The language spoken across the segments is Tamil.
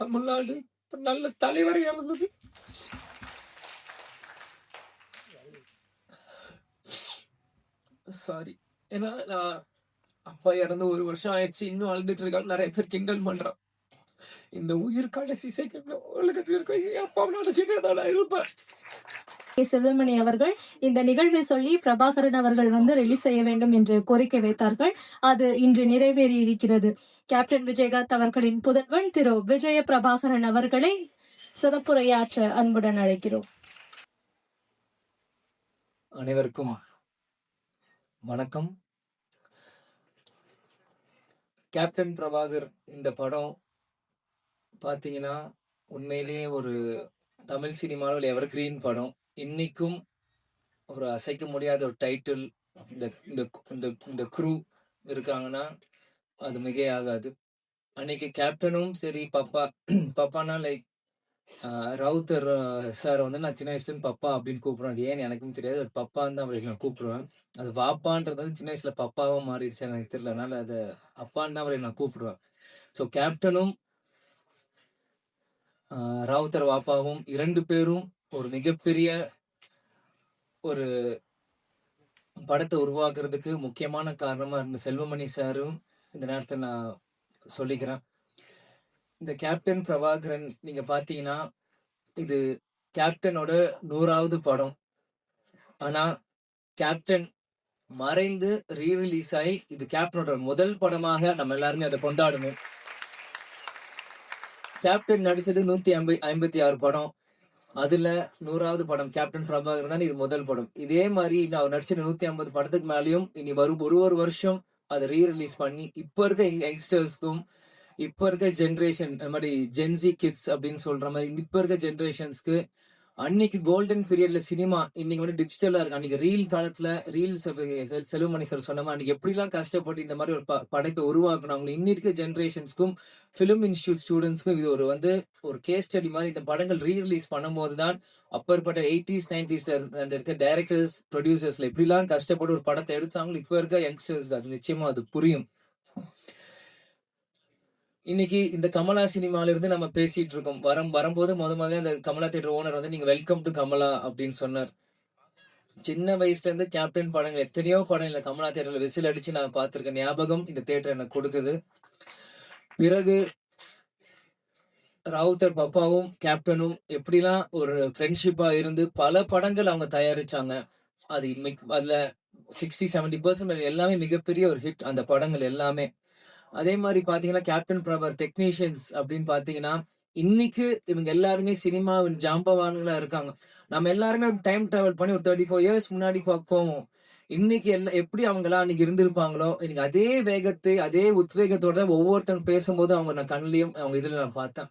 தமிழ்நாடு நல்ல தலைவரை இழந்தது. சாரி. ஏன்னா நான் அப்பா இறந்து 1 வருஷம் ஆயிடுச்சு. இன்னும் அழுதுட்டு இருக்காங்க. நிறைய பேர் கிண்டல் பண்றான். இந்த உயிர் கடைசி செகண்ட்ல உலகத்தில் இருக்க என் அப்பாவை நினைச்சிட்டு நான் இருப்பேன். செல்வமணி அவர்கள் இந்த நிகழ்வை சொல்லி பிரபாகரன் அவர்கள் ரிலீஸ் செய்ய வேண்டும் என்று கோரிக்கை வைத்தார்கள். அது இன்று நிறைவேறி இருக்கிறது. கேப்டன் விஜயகாந்த் அவர்களின் புதல்வன் திரு விஜய பிரபாகரன் அவர்களை சிறப்புரையாற்ற அன்புடன் அழைக்கிறோம். அனைவருக்கும் வணக்கம். கேப்டன் பிரபாகர் இந்த படம் பாத்தீங்கன்னா உண்மையிலேயே ஒரு தமிழ் சினிமாவில் எவர் கிரீன் படம். இன்னைக்கும் ஒரு அசைக்க முடியாத ஒரு டைட்டில். இந்த க்ரூ இருக்காங்கன்னா அது மிக ஆகாது. அன்னைக்கு கேப்டனும் சரி, பப்பானா லைக் ரவுத்தர் சார் நான் சின்ன வயசுல பப்பா அப்படின்னு கூப்பிடுவேன். அது ஏன்னு எனக்கும் தெரியாது. அது பப்பான்னு தான் அவரை நான் கூப்பிடுவேன். அது வாப்பான்றது சின்ன வயசுல பப்பாவா மாறிடுச்சு எனக்கு தெரியல. அதனால அது அப்பான்னு தான் அவரை நான் கூப்பிடுவேன். ஸோ கேப்டனும் ராவுத்தர் வாப்பாவும் 2 பேரும் ஒரு மிகப்பெரிய ஒரு படத்தை உருவாக்குறதுக்கு முக்கியமான காரணமா இருந்த செல்வமணி சாரும் இந்த நேரத்தில் நான் சொல்லிக்கிறேன். இந்த கேப்டன் பிரபாகரன் நீங்க பாத்தீங்கன்னா இது கேப்டனோட 100வது படம். ஆனா கேப்டன் மறைந்து ரீரிலீஸ் ஆகி இது கேப்டனோட முதல் படமாக நம்ம எல்லாருமே அதை கொண்டாடணும். கேப்டன் நடிச்சது 156 படம். அதுல 100வது படம் கேப்டன் பிரபாகரன் தான் இது முதல் படம். இதே மாதிரி அவர் நடிச்ச 150 படத்துக்கு மேலேயும் இனி வரும் ஒரு வருஷம் அதை ரீரிலீஸ் பண்ணி இப்ப இருக்க யங்ஸ்டர்ஸ்க்கும் இப்ப இருக்க ஜென்ரேஷன் அந்த மாதிரி ஜென்சி கிட்ஸ் அப்படின்னு சொல்ற மாதிரி இப்ப இருக்க ஜென்ரேஷன்ஸ்க்கு அன்னைக்கு கோல்டன் பீரியட்ல சினிமா இன்னைக்கு டிஜிட்டலா இருக்கு. அன்னைக்கு ரீல் காலத்துல ரீல்ஸ் செல்வமணி சார் சொன்ன மாதிரி அன்னைக்கு எப்படிலாம் கஷ்டப்பட்டு இந்த மாதிரி ஒரு படைப்பை உருவாக்குனாங்க. இன்னி இருக்க ஜென்ரேஷன்ஸ்க்கும் பிலிம் இன்ஸ்டியூட் ஸ்டூடெண்ட்ஸ்க்கும் இது ஒரு கேஸ் ஸ்டடி மாதிரி இந்த படங்கள் ரீரிலீஸ் பண்ணும்போது தான் அப்பற்பட்ட 80s 90s அந்த இருக்க டைரக்டர்ஸ் ப்ரொடியூசர்ஸ்ல எப்படிலாம் கஷ்டப்பட்டு ஒரு படத்தை எடுத்தாங்களோ இப்ப இருக்க யங்ஸ்டர்ஸ்க்கு அது நிச்சயமா அது புரியும். இன்னைக்கு இந்த கமலா சினிமால இருந்து நம்ம பேசிட்டு இருக்கோம். வரும்போது முதல்ல அந்த கமலா தியேட்டர் ஓனர் நீங்க வெல்கம் டு கமலா அப்படின்னு சொன்னார். சின்ன வயசுல இருந்து கேப்டன் படங்கள் எத்தனையோ படம் இல்ல கமலா தியேட்டர்ல விசில் அடிச்சு நான் பார்த்திருக்க ஞாபகம் இந்த தியேட்டர் எனக்கு கொடுக்குது. பிறகு ராவுத்தர் பப்பாவும் கேப்டனும் எப்படிலாம் ஒரு ஃப்ரெண்ட்ஷிப்பா இருந்து பல படங்கள் அவங்க தயாரிச்சாங்க. அதுல 60-70% எல்லாமே மிகப்பெரிய ஒரு ஹிட் அந்த படங்கள் எல்லாமே. அதே மாதிரி பாத்தீங்கன்னா கேப்டன் பிரபாகர் டெக்னீஷியன்ஸ் அப்படின்னு பாத்தீங்கன்னா இன்னைக்கு இவங்க எல்லாருமே சினிமாவின் ஜாம்பவான்களா இருக்காங்க. நம்ம எல்லாருமே டைம் டிராவல் பண்ணி ஒரு 34 இயர்ஸ் முன்னாடி போவோம். இன்னைக்கு எப்படி அவங்க எல்லாம் அன்னைக்கு இருந்திருப்பாங்களோ இன்னைக்கு அதே வேகத்தை அதே உத்வேகத்தோட ஒவ்வொருத்தங்க பேசும்போது அவங்க நான் கண்ணிலையும் அவங்க இதுல நான் பார்த்தேன்.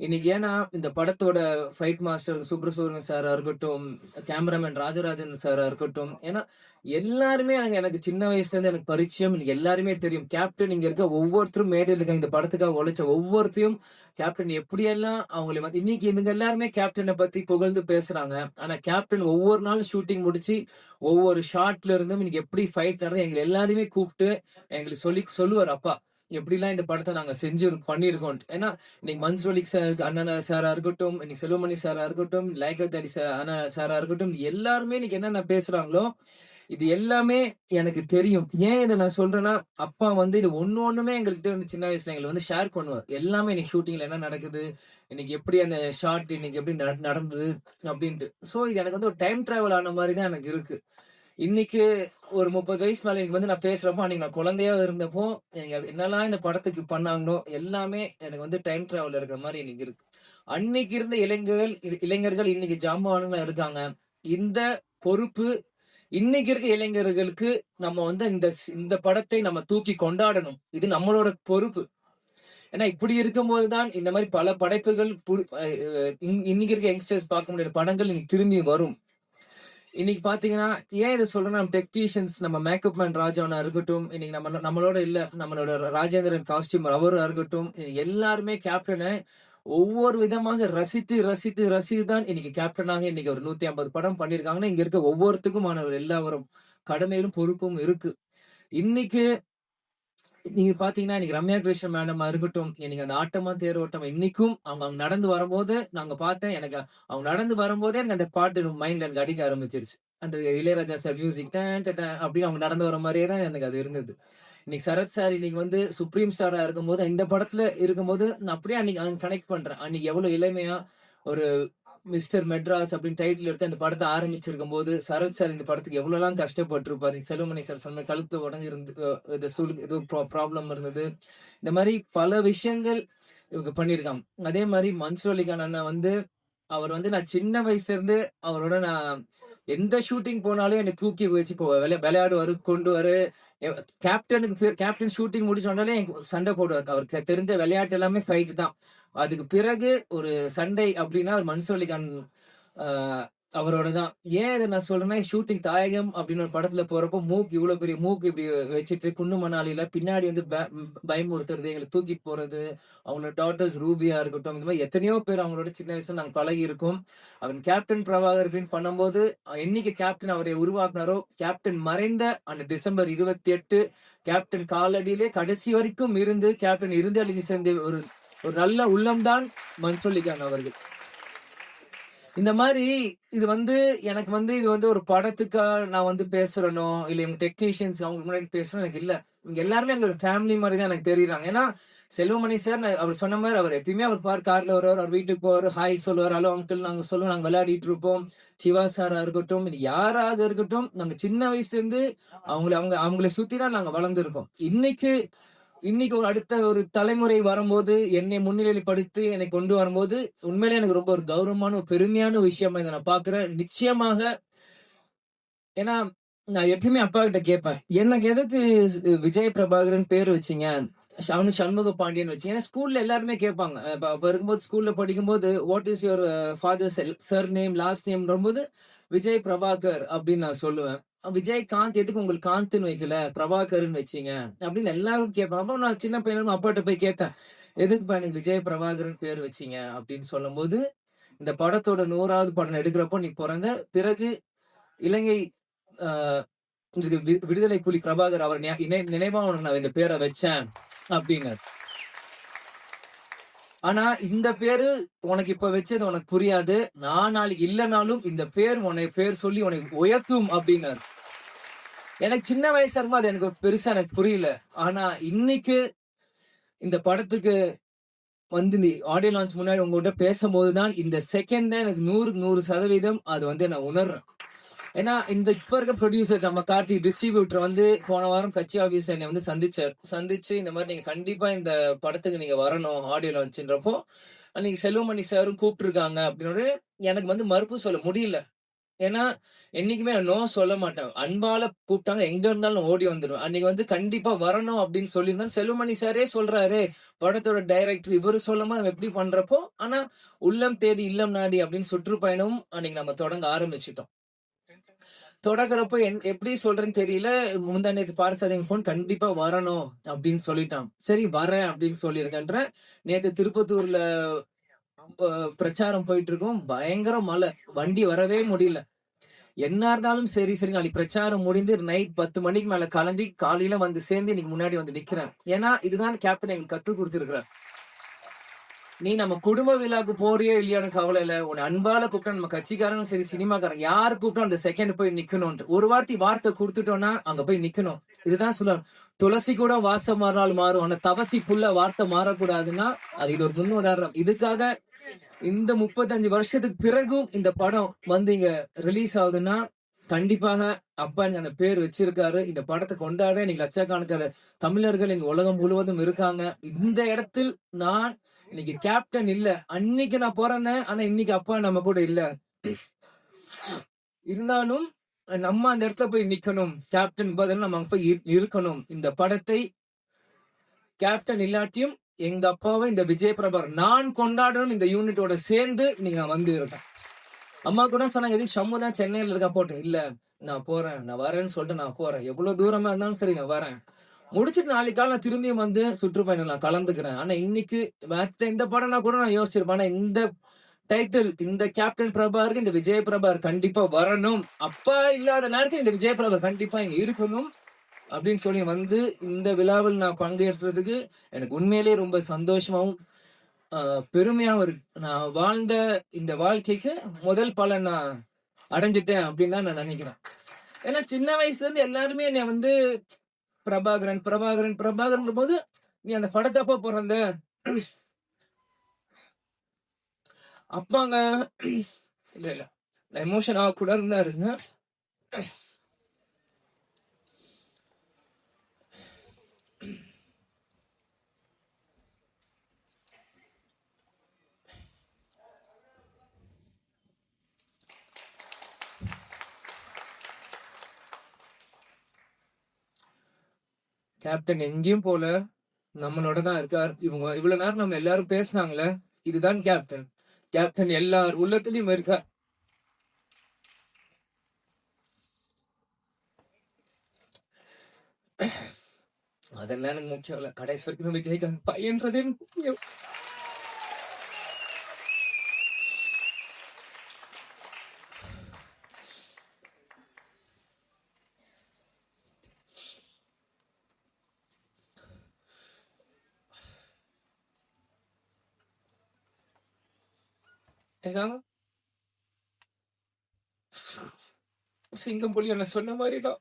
இன்னைக்கு ஏன்னா இந்த படத்தோட ஃபைட் மாஸ்டர் சுப்ரசூரன் சாரா இருக்கட்டும், கேமராமேன் ராஜராஜன் சாரா இருக்கட்டும், ஏன்னா எல்லாருமே எனக்கு சின்ன வயசுல இருந்து எனக்கு பரிச்சயம். இன்னைக்கு எல்லாருமே தெரியும். கேப்டன் இங்க இருக்க ஒவ்வொருத்தரும் மேடையில் இருக்க இந்த படத்துக்காக உழைச்ச ஒவ்வொருத்தையும் கேப்டன் எப்படியெல்லாம் அவங்களை இன்னைக்கு இவங்க எல்லாருமே கேப்டனை பத்தி புகழ்ந்து பேசுறாங்க. ஆனா கேப்டன் ஒவ்வொரு நாள் ஷூட்டிங் முடிச்சு ஒவ்வொரு ஷாட்ல இருந்தும் இன்னைக்கு எப்படி ஃபைட் நடந்து எங்களை எல்லாருமே கூப்பிட்டு எங்களுக்கு சொல்லுவார் அப்பா எப்படிலாம் இந்த படத்தை நாங்க பண்ணிருக்கோம். ஏன்னா இன்னைக்கு மன்சூலிக் சார் அண்ணன் சாரா இருக்கட்டும், இன்னைக்கு செல்வமணி சாரா இருக்கட்டும், லைகத்தடி அண்ணன் சாரா இருக்கட்டும், எல்லாருமே இன்னைக்கு என்னென்ன பேசுறாங்களோ இது எல்லாமே எனக்கு தெரியும். ஏன் இதை நான் சொல்றேன்னா அப்பா இது ஒண்ணுமே எங்களுக்கு சின்ன வயசுல எங்களுக்கு ஷேர் பண்ணுவார். எல்லாமே இன்னைக்கு ஷூட்டிங்ல என்ன நடக்குது, இன்னைக்கு எப்படி அந்த ஷார்ட் இன்னைக்கு எப்படி நடந்தது அப்படின்ட்டு. சோ இது எனக்கு ஒரு டைம் டிராவல் ஆன மாதிரி தான் எனக்கு இருக்கு. இன்னைக்கு ஒரு 30 வயசு மேல எனக்கு நான் பேசுறப்போ அன்னைக்கு நான் குழந்தையா இருந்தப்போ என்னெல்லாம் இந்த படத்துக்கு பண்ணாங்களோ எல்லாமே எனக்கு டைம் டிராவல் இருக்கிற மாதிரி இன்னைக்கு இருக்கு. அன்னைக்கு இருந்த இளைஞர்கள் இன்னைக்கு ஜாம்பவான்களா இருக்காங்க. இந்த பொறுப்பு இன்னைக்கு இருக்க இளைஞர்களுக்கு நம்ம இந்த படத்தை நம்ம தூக்கி கொண்டாடணும். இது நம்மளோட பொறுப்பு. ஏன்னா இப்படி இருக்கும்போதுதான் இந்த மாதிரி பல படைப்புகள் இன்னைக்கு இருக்க யங்ஸ்டர்ஸ் பார்க்க முடியாத படங்கள் இன்னைக்கு திரும்பி வரும். இன்னைக்கு பாத்தீங்கன்னா ஏன் இதை சொல்றேன்னா டெக்னீஷியன்ஸ் நம்ம மேக்கப் மேன் ராஜாவனா இருக்கட்டும், இன்னைக்கு நம்மளோட இல்ல நம்மளோட ராஜேந்திரன் காஸ்டியூம் அவரா இருக்கட்டும், எல்லாருமே கேப்டனை ஒவ்வொரு விதமாக ரசித்து தான் இன்னைக்கு கேப்டனாக இன்னைக்கு ஒரு 150 படம் பண்ணிருக்காங்கன்னா இங்க இருக்க ஒவ்வொருத்துக்குமான எல்லாரும் கடமையிலும் பொறுப்பும் இருக்கு. இன்னைக்கு நீங்க பாத்தீங்கன்னா, இன்னைக்கு ரம்யா கிருஷ்ணன் மேடமா இருக்கட்டும், எனக்கு அந்த ஆட்டமா தேரோட்டம் இன்னைக்கும் அவங்க அவங்க நடந்து வரும்போது நாங்க பார்த்தேன். எனக்கு அவங்க நடந்து வரும்போதே எனக்கு அந்த பாட்டு மைண்ட்ல எனக்கு அடிக்க ஆரம்பிச்சிருச்சு. அந்த இளையராஜா சார் மியூசிக் டன் ட டன் அப்படின்னு அவங்க நடந்து வர மாரியே தான் எனக்கு அது இருந்தது. இன்னைக்கு சரத் சார் இன்னைக்கு வந்து சுப்ரீம் ஸ்டாரா இருக்கும்போது, இந்த படத்துல இருக்கும்போது, நான் அப்படியே அன்னைக்கு கனெக்ட் பண்றேன். அன்னைக்கு எவ்வளவு இளமையா ஒரு மிஸ்டர் மெட்ராஸ் அப்படின்னு டைட்டில் எடுத்து அந்த படத்த ஆரம்பிச்சிருக்கும்போது, சரத் சார் இந்த படத்துக்கு எவ்வளோலாம் கஷ்டப்பட்டுருப்பாரு. செல்வமணி சார் சொன்ன கழுத்து உடைஞ்சிருந்து இது ஏதோ ப்ராப்ளம் இருந்தது. இந்த மாரி பல விஷயங்கள் இவங்க பண்ணியிருக்காங்க. அதே மாரி மன்சூர் அலிகான் அண்ணா வந்து, அவர் வந்து நான் சின்ன வயசுல இருந்து அவரோட நான் எந்த ஷூட்டிங் போனாலும் என்ன தூக்கி வச்சு விளையாடுவாரு, கொண்டுவாரு. எ கேப்டனுக்கு பேர் கேப்டன் ஷூட்டிங் முடிச்ச உடனே எனக்கு சண்டை போடுவாரு. அவருக்கு தெரிஞ்ச விளையாட்டு எல்லாமே ஃபைட் தான். அதுக்கு பிறகு ஒரு சண்டை அப்டின்னா, மன்சூர் அலிகான் அ அவரோட தான். ஏன் இத நான் சொல்றேன்னா, ஷூட்டிங் தாயகம் அப்டின்னு ஒரு படத்துல போறப்போ, இவ்ளோ பெரிய மூக்கு இப்டி வச்சுட்டு குண்டு மணாலில பின்னாடி வந்து பயமுறுத்துறது, எங்கள தூக்கிட்டு போறது, அவங்களோட டாட்டர்ஸ் ரூபியா இருக்கட்டும், இந்த மாரி எத்தனையோ பேர் அவங்களோட சின்ன வயசுல நாங்க பழகியிருக்கோம். அவன் கேப்டன் பிரபாகர் அப்படின்னு பண்ணும்போது, என்னைக்கு கேப்டன் அவரை உருவாக்குனாரோ, கேப்டன் மறைந்த அந்த டிசம்பர் 28 கேப்டன் காலடியிலே கடைசி வரைக்கும் இருந்து, கேப்டன் இறுதி சேர்ந்த ஒரு ஒரு நல்ல உள்ளம் தான் மன்சூர் அலிகான் அவர்கள். இந்த மாரி இது வந்து எனக்கு வந்து இது வந்து ஒரு படத்துக்கா நான் வந்து பேசுறேனோ, இல்ல இவங்க டெக்னீஷியன்ஸ் அவங்க முன்னாடி பேசணும் எனக்கு இல்ல. இவங்க எல்லாருமே எனக்கு ஒரு ஃபேமிலி மாரி தான் எனக்கு தெரியுறாங்க. ஏன்னா, செல்வமணி சார் அவர் சொன்ன மாரி அவர் எப்பயுமே அவர் கார்ல வருவாரு, அவர் வீட்டுக்கு போவாரு, ஹாய் சொல்லுவாரு, ஹலோ அங்கிள் நாங்க சொல்லுவோம், நாங்க விளையாடிட்டு இருப்போம். சிவா சாரா இருக்கட்டும், இது யாராக இருக்கட்டும், நாங்க சின்ன வயசுல இருந்து அவங்கள சுத்தி தான் நாங்க வளர்ந்துருக்கோம். இன்னைக்கு இன்னைக்கு ஒரு அடுத்த ஒரு தலைமுறை வரும்போது, என்னை முன்னிலைப்படுத்தி என்னை கொண்டு வரும்போது, உண்மையிலேயே எனக்கு ரொம்ப ஒரு கௌரவமான, ஒரு பெருமையான விஷயமா இத நான் பார்க்கிறேன். நிச்சயமாக ஏன்னா, நான் எப்பயுமே அப்பாகிட்ட கேட்பேன். எனக்கு எதுக்கு விஜய் பிரபாகரன் பேரு வச்சீங்க? சண்முக பாண்டியன் வச்சீங்க. ஏன்னா ஸ்கூல்ல எல்லாருமே கேட்பாங்க. அப்ப இருக்கும்போது ஸ்கூல்ல படிக்கும்போது, what is your father's surname, last நேம்ன்றபோது, விஜய் பிரபாகர் அப்படின்னு நான் சொல்லுவேன். விஜயகாந்த் எதுக்கு உங்களுக்கு காந்த்ன்னு வைக்கல? பிரபாகர்ன்னு வச்சீங்க. அப்படின்னு எல்லாரும் கேட்பாங்க. அப்ப நான் சின்ன பையனா அப்பாட்ட போய் கேட்டேன். எதுக்குப்பா எனக்கு விஜய் பிரபாகர்ன்னு பேர் வச்சீங்க? அப்படின்னு சொல்லும்போது, இந்த படத்தோட 100வது படம் எடுக்கிறப்போ நீ பொறந்த. பிறகு இலங்கை அ இதுக்கு விடுதலை புலி பிரபாகர் அவர் நினைவா உனக்கு நான் இந்த பேரை வச்சேன் அப்படின்னாரு. ஆனா இந்த பேரு உனக்கு இப்ப வச்சது உனக்கு புரியாது. நான் நாளைக்கு இல்லனாலும் இந்த பேர் உன்னை பேர் சொல்லி உன்னை உயர்த்தும் அப்படின்னாரு. எனக்கு சின்ன வயசா இருக்கும்போது அது எனக்கு பெருசா எனக்கு புரியல. ஆனா இன்னைக்கு இந்த படத்துக்கு வந்து இந்த ஆடியோ லான்ச் முன்னாடி உங்ககிட்ட பேசும்போது தான் இந்த செகண்ட் தான் எனக்கு 100க்கு 100% அது வந்து நான் உணர்றேன். ஏன்னா இந்த இப்ப இருக்க ப்ரொடியூசர் நம்ம கார்த்தி டிஸ்ட்ரிபியூட்டர் வந்து போன வாரம் கட்சி ஆபீஸ்ல என்னை வந்து சந்திச்சார். சந்திச்சு இந்த மாதிரி நீங்க கண்டிப்பா இந்த படத்துக்கு நீங்க வரணும் ஆடியோ லான்ச்ன்றப்போ, அன்னைக்கு செல்வமணி சாரும் கூப்பிட்டுருக்காங்க அப்படின்னு எனக்கு வந்து மறுப்பு சொல்ல முடியல. ஏன்னா, என்னைக்குமே நான் நோ சொல்ல மாட்டேன். அன்பால கூப்பிட்டாங்க எங்க இருந்தாலும் நான் ஓடி வந்துருவேன். அன்னைக்கு வந்து கண்டிப்பா வரணும் அப்படின்னு சொல்லியிருந்தேன். செல்வமணி சாரே சொல்றாரு, படத்தோட டைரக்டர் இவரு சொல்லும்போது நம்ம எப்படி பண்றப்போ, ஆனா உள்ளம் தேடி இல்லம் நாடி அப்படின்னு சுற்றுப்பயணமும் அன்னைக்கு நம்ம தொடங்க ஆரம்பிச்சுட்டோம். தொடங்குறப்போ எப்படி சொல்றேன்னு தெரியல. முந்தா நேத்து பார்சாதீங்க ஃபோன் கண்டிப்பா வரணும் அப்படின்னு சொல்லிட்டான். சரி வரேன் அப்படின்னு சொல்லியிருக்கேன்றேன். நேத்து திருப்பத்தூர்ல பிரச்சாரம் போயிட்டு இருக்கோம். பயங்கர மழை. வண்டி வரவே முடியல. என்ன இருந்தாலும் சரி, சரி நாளைக்கு பிரச்சாரம் முடிந்து நைட் 10 மணிக்கு மேல கிளம்பி காலையில வந்து சேர்ந்து இன்னைக்கு முன்னாடி வந்து நிக்கிறேன். ஏன்னா இதுதான் கேப்டன் எங்களுக்கு கத்துக் கொடுத்திருக்கிறார். நீ நம்ம குடும்ப விழாக்கு போறியோ இல்லையோன்னு கவலை இல்ல. உன்னை அன்பால கூப்பிட்டா நம்ம கட்சிக்காரனும் சரி, சினிமாக்காரங்க யாரு கூப்பிட்டா அந்த செகண்ட் போய் நிக்கணும்னு. ஒரு வார்த்தை குடுத்துட்டோம்னா அங்க போய் நிக்கணும். இதுதான் சொல்லுவாங்க. துளசி கூட வாசம் மாறினால் மாறும். ஆனா தவசி புல்ல வார்த்தை மாறக்கூடாதுன்னா, அது இது ஒரு முன்னுதாரணம். இதுக்காக இந்த 35 வருஷத்துக்கு பிறகும் இந்த படம் வந்து இங்க ரிலீஸ் ஆகுதுன்னா, கண்டிப்பாக அப்பா எனக்கு அந்த பேர் வச்சிருக்காரு. இந்த படத்த கொண்டாட இன்னைக்கு லட்சக்கணக்கான தமிழர்கள் இங்க உலகம் முழுவதும் இருக்காங்க. இந்த இடத்தில் நான் இன்னைக்கு கேப்டன் இல்ல. அன்னைக்கு நான் பொறந்தேன். ஆனா இன்னைக்கு அப்பா நம்ம கூட இல்ல. இருந்தாலும் நம்ம அந்த இடத்துல போய் நிக்கணும். கேப்டனுக்கு பதிலா நம்ம அங்க போய் இருக்கணும். இந்த படத்தை கேப்டன் இல்லாட்டியும் எங்க அப்பாவை இந்த விஜய் பிரபாகர் நான் கொண்டாடணும் இந்த யூனிட்டோட சேர்ந்து இன்னைக்கு நான் வந்து இருக்கேன். அம்மா கூட சொன்னாங்க எதுக்கு ஷம்மு தான் சென்னையில இருக்கா போட்டு. இல்ல நான் போறேன். நான் வரேன்னு சொல்லிட்டு நான் போறேன். எவ்வளவு தூரமா இருந்தாலும் சரி நான் வரேன். முடிச்சிட்டு நாளைக்கு காலை நான் திரும்பியும் வந்து சுற்றுப்பயணம் நான் கலந்துக்கிறேன். ஆனா இன்னைக்கு மத்த இந்த படம்னா கூட நான் யோசிச்சிருப்பேன். ஆனா இந்த டைட்டில் இந்த கேப்டன் பிரபாகருக்கு இந்த விஜய் பிரபாகர் கண்டிப்பா வரணும். அப்பா இல்லாத நேரத்தில் இந்த விஜய் பிரபாகர் கண்டிப்பா இங்க இருக்கணும். அப்படின்னு சொல்லி வந்து இந்த விழாவில் நான் பங்கேற்றதுக்கு எனக்கு உண்மையிலேயே ரொம்ப சந்தோஷமாவும் பெருமையாவும் இருக்கு. நான் வாழ்ந்த இந்த வாழ்க்கைக்கு முதல் பலன் நான் அடைஞ்சிட்டேன் அப்படின்னு தான் நான் நினைக்கிறேன். ஏன்னா சின்ன வயசுல இருந்து எல்லாருமே என்னை வந்து பிரபாகரன் பிரபாகரன் பிரபாகரன் போது நீ அந்த படத்தப்ப பிறந்த அப்பாங்க இல்ல இல்ல நான் எமோஷன் ஆகக்கூடாதுன்னு தான் இருங்க. கேப்டன் எங்கேயும் போல நம்மளோட தான் இருக்கார். இவங்க இவ்வளவு நேரம் நம்ம எல்லாரும் பேசினாங்களே, இதுதான் கேப்டன். கேப்டன் எல்லார் உள்ளத்திலயும் இருக்கார். அதெல்லாம் எனக்கு முக்கியம் இல்ல. கடைசி வரைக்கும் நம்ம விஜயகாந்த் பையன்றதே எனக்கு முக்கியம். ஏன்னா சிங்கம் புலி என்ன சொன்ன மாதிரிதான்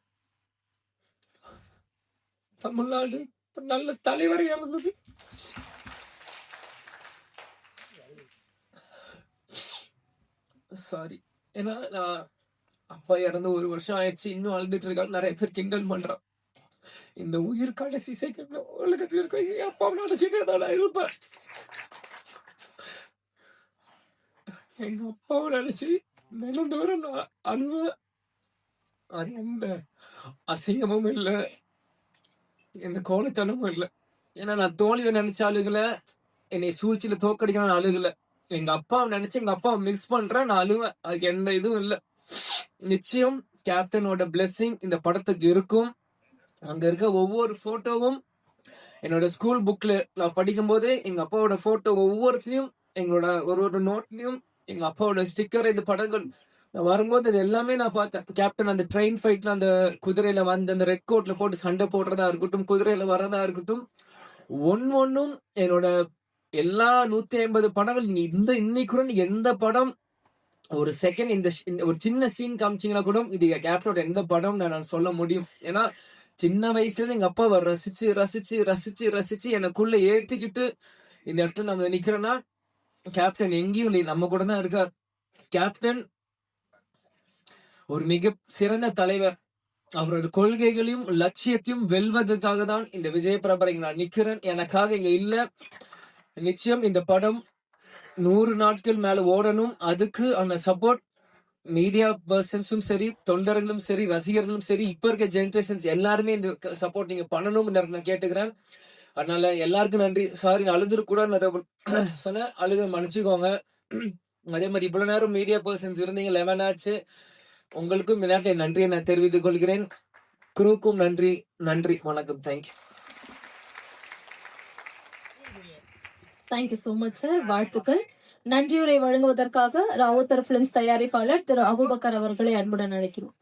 தமிழ்நாடு நல்ல தலைவரை இழந்தது. சாரி. ஏன்னா நான் அப்பா இறந்து 1 வருஷம் ஆயிடுச்சு, இன்னும் அழுதுட்டு இருக்காங்க. நிறைய பேர் கிண்டல் பண்றான். இந்த உயிர் கடைசி செகண்ட்ல உலகத்துல இருக்க என் அப்பாவை நினைச்சுட்டு நான் இருப்பேன். எங்க அப்பாவை நினைச்சு நிலந்தோறும் நான் அழுவேன். அது எந்த அசிங்கமும் இல்லை, எந்த கோலத்தனமும் இல்லை. ஏன்னா நான் தோல்வியை நினைச்ச அழுகல, என்னை சூழ்ச்சியில தோக்கடிக்க நான் அழுகல. எங்க அப்பாவை நினைச்சு எங்க அப்பாவை மிஸ் பண்றேன், நான் அழுவேன். அதுக்கு எந்த இதுவும் இல்லை. நிச்சயம் கேப்டனோட பிளெஸிங் இந்த படத்துக்கு இருக்கும். அங்க இருக்க ஒவ்வொரு போட்டோவும் என்னோட ஸ்கூல் புக்ல நான் படிக்கும் போது எங்க அப்பாவோட போட்டோ ஒவ்வொருத்தையும் எங்களோட ஒரு நோட்லயும் எங்க அப்பாவோட ஸ்டிக்கர், இந்த படங்கள் நான் வரும்போது இது எல்லாமே நான் பார்த்தேன். கேப்டன் அந்த ட்ரெயின் ஃபைட்ல அந்த குதிரையில வந்து அந்த ரெட் கோட்ல போட்டு சண்டை போடுறதா இருக்கட்டும், குதிரையில வரதா இருக்கட்டும், ஒன்னும் என்னோட எல்லா 150 படங்கள் இன்னைக்கு கூட எந்த படம் ஒரு செகண்ட் இந்த ஒரு சின்ன சீன் காமிச்சிங்கன்னா கூட இது கேப்டனோட எந்த படம் நான் சொல்ல முடியும். ஏன்னா சின்ன வயசுல இருந்து எங்க அப்பாவை ரசிச்சு ரசிச்சு ரசிச்சு ரசிச்சு எனக்குள்ள ஏத்திக்கிட்டு இந்த இடத்துல நம்ம நிக்கிறோம்னா கேப்டன் எங்கேயும் இல்லை, நம்ம கூட தான் இருக்கார். கேப்டன் ஒரு மிக சிறந்த தலைவர். அவரோட கொள்கைகளையும் லட்சியத்தையும் வெல்வதற்காக தான் இந்த விஜய பிரபரை நான் நிக்கிறேன். எனக்காக இங்க இல்ல. நிச்சயம் இந்த படம் 100 நாட்கள் மேல ஓடணும். அதுக்கு அந்த சப்போர்ட் மீடியா பர்சன்ஸும் சரி, தொண்டர்களும் சரி, ரசிகர்களும் சரி, இப்ப இருக்க ஜெனரேஷன்ஸ் எல்லாருமே இந்த சப்போர்ட் நீங்க பண்ணணும் நான் கேட்டுக்கிறேன். அதனால எல்லாருக்கும் நன்றி. சாரி அழுதுரு கூட சொன்ன அழுக மன்னிச்சுக்கோங்க. அதே மாதிரி இவ்வளவு நேரம் மீடியா பர்சன்ஸ் இருந்தீங்க, 11 ஆச்சு. உங்களுக்கும் விளையாட்டை நன்றியை நான் தெரிவித்துக் கொள்கிறேன். குரூக்கும் நன்றி. நன்றி, வணக்கம். Thank you. Thank you so much sir. வாழ்த்துக்கள். நன்றியுரை வழங்குவதற்காக ராவுத்தர் பிலிம்ஸ் தயாரிப்பாளர் திரு அபூபக்கர் அவர்களை அன்புடன் அழைக்கிறோம்.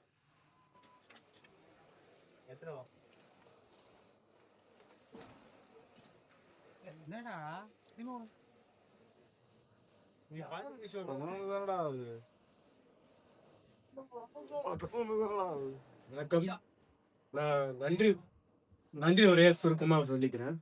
நான் நன்றி ஒரே சுருக்கமா சொல்லிக்கிறேன்.